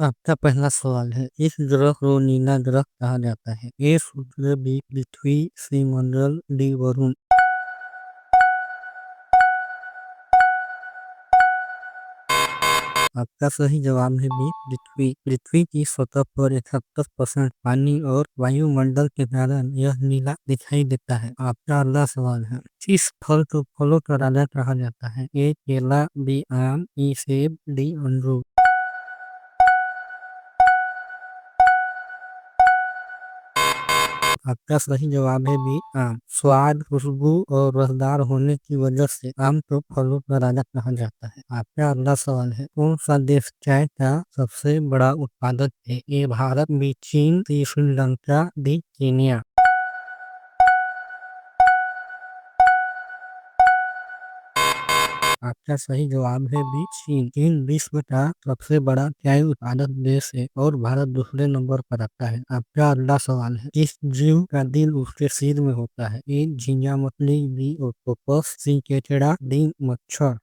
आपका पहला सवाल है, इस ग्रह को नीला ग्रह कहा जाता है। ए सूर्य, बी पृथ्वी, सी मंगल, डी वरुण। आपका सही जवाब है बी पृथ्वी। पृथ्वी की सतह पर 71% पानी और वायुमंडल के कारण यह नीला दिखाई देता है। आपका अगला सवाल है, किस फल को फलों का राजा कहा जाता है? ए केला, बी आम, ई सेब, डी अमरूद। आपका सही जवाब है बी आम। स्वाद, खुशबू और रसदार होने की वजह से आम को फलों का राजा कहा जाता है। आपका अगला सवाल है, कौन सा देश चाय का सबसे बड़ा उत्पादक है? ए भारत, बी चीन, सी श्रीलंका, डी केन्या। आपका सही जवाब है बी चीन। चीन विश्व का सबसे बड़ा चाय उत्पादक देश है और भारत दूसरे नंबर पर आता है। आपका अगला सवाल है, किस जीव का दिल उसके सिर में होता है? ए झींगा मछली, बी ऑक्टोपस, सी केकड़ा, डी मच्छर।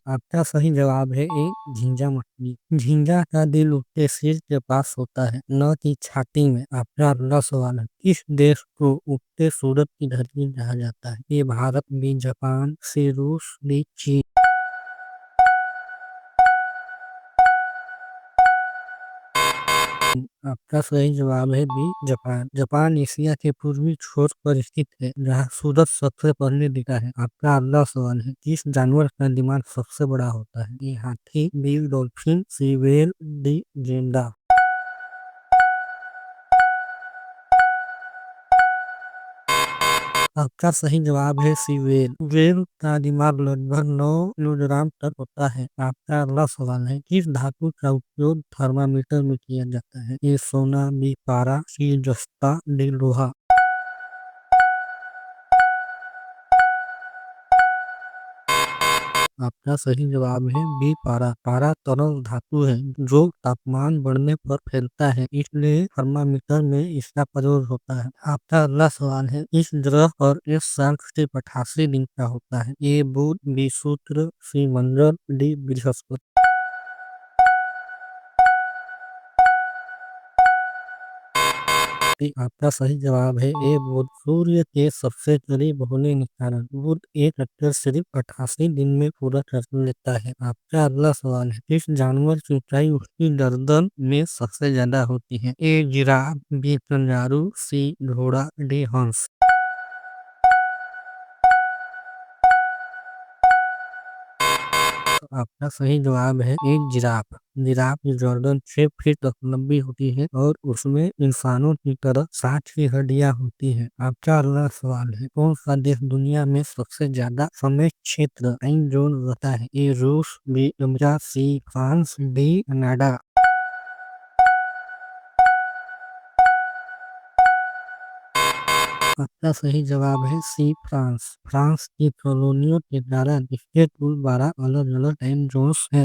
आपका सही जवाब है ए झींगा मछली। झींगा का दिल उसके सिर के पास होता है, न कि छाती में। आपका अगला सवाल है, किस देश को उगते सूरज की धरती कहा जाता है? ए भारत, बी जापान, सी रूस, डी चीन। आपका सही जवाब है बी जापान। जापान एशिया के पूर्वी छोर पर स्थित है, जहाँ सूरज सबसे पहले दिखा है। आपका अगला सवाल है, किस जानवर का दिमाग सबसे बड़ा होता है? ए हाथी, बी डॉल्फिन, सी व्हेल, डी गेंडा। आपका सही जवाब है सी व्हेल। व्हेल का दिमाग लगभग 9 किलोग्राम तक होता है। आपका अगला सवाल है, किस धातु का उपयोग थर्मामीटर में किया जाता है? ए सोना, बी पारा, सी जस्ता, डी लोहा। आपका सही जवाब है बी पारा। पारा तरल धातु है जो तापमान बढ़ने पर फैलता है, इसलिए थर्मामीटर में इसका प्रयोग होता है। आपका अगला सवाल है, इस ग्रह पर एक साल सिर्फ 88 दिन का होता है? ए बुध, बी शुक्र, सी मंगल, डी बृहस्पति। आपका सही जवाब है ए बुध। सूर्य के सबसे करीब होने के कारण बुध एक चक्कर सिर्फ 88 दिन में पूरा कर लेता है। आपका अगला सवाल है, किस जानवर की ऊंचाई उसकी गर्दन में सबसे ज्यादा होती है? ए जिराफ, बी कंगारू, सी घोड़ा, डी हंस। आपका सही जवाब है एक जिराफ। जिराफ की गर्दन 6 फीट तक लंबी होती है और उसमें इंसानों की तरह 60 की हड्डियां होती हैं। आपका अगला सवाल है, कौन सा देश दुनिया में सबसे ज्यादा समय क्षेत्र टाइम जोन रखता है? ए रूस, B America, C France, D Canada. आपका सही जवाब है सी फ्रांस। फ्रांस की कॉलोनियों के कारण इसके कुल 12 अलग अलग टाइम जोन्स हैं।